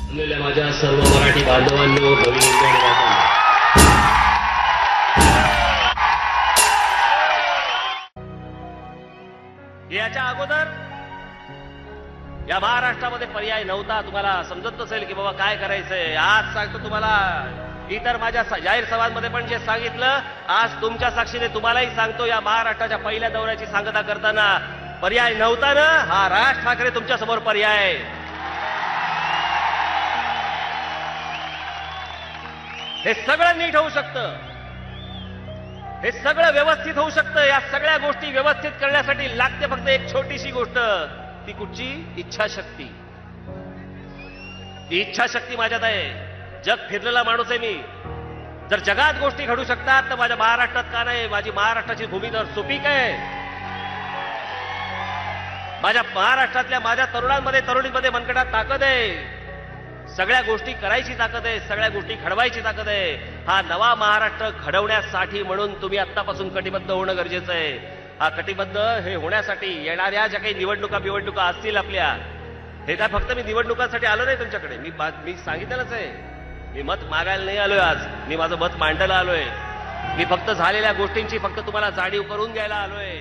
असलेल्या माझ्या सर्व मराठी बांधवांनो, भगिनींनो आणि मातांनो, याच्या अगोदर या महाराष्ट्रामध्ये पर्याय नव्हता. तुम्हाला समजत नसेल की बाबा काय करायचंय. आज सांगतो तुम्हाला, इतर माझ्या जाहीर सभांमध्ये पण जे सांगितलं, आज तुमच्या साक्षीने तुम्हालाही सांगतो, या महाराष्ट्राच्या पहिल्या दौऱ्याची सांगता करताना पर्याय नव्हता ना, हा राज ठाकरे तुमच्या समोर पर्याय आहे. हे सगळं नीट होऊ शकतं, हे सगळं व्यवस्थित होऊ शकतं. या सगळ्या गोष्टी व्यवस्थित करण्यासाठी लागते फक्त एक छोटीशी गोष्ट. ती कुठची? इच्छाशक्ती. ती इच्छाशक्ती माझ्यात आहे. जग फिरलेला माणूस आहे मी. जर जगात गोष्टी घडू शकतात तर माझ्या महाराष्ट्रात का नाही? माझी महाराष्ट्राची भूमी तर सुपीक आहे. माझ्या महाराष्ट्रातल्या माझ्या तरुणांमध्ये तरुणींमध्ये मनगटात ताकद आहे. सगळ्या गोष्टी करायची ताकद आहे, सगळ्या गोष्टी घडवायची ताकद आहे. हा नवा महाराष्ट्र घडवण्यासाठी म्हणून तुम्ही आत्तापासून कटिबद्ध होणं गरजेचं आहे. हा कटिबद्ध हे होण्यासाठी येणाऱ्या ज्या काही निवडणुका असतील आपल्या, हे काय फक्त मी निवडणुकांसाठी आलो नाही तुमच्याकडे. मी सांगितलेलंच आहे, मी मत मागायला नाही आलोय. आज मी माझं मत मांडायला आलोय. मी फक्त झालेल्या गोष्टींची फक्त तुम्हाला जाणीव करून घ्यायला आलोय.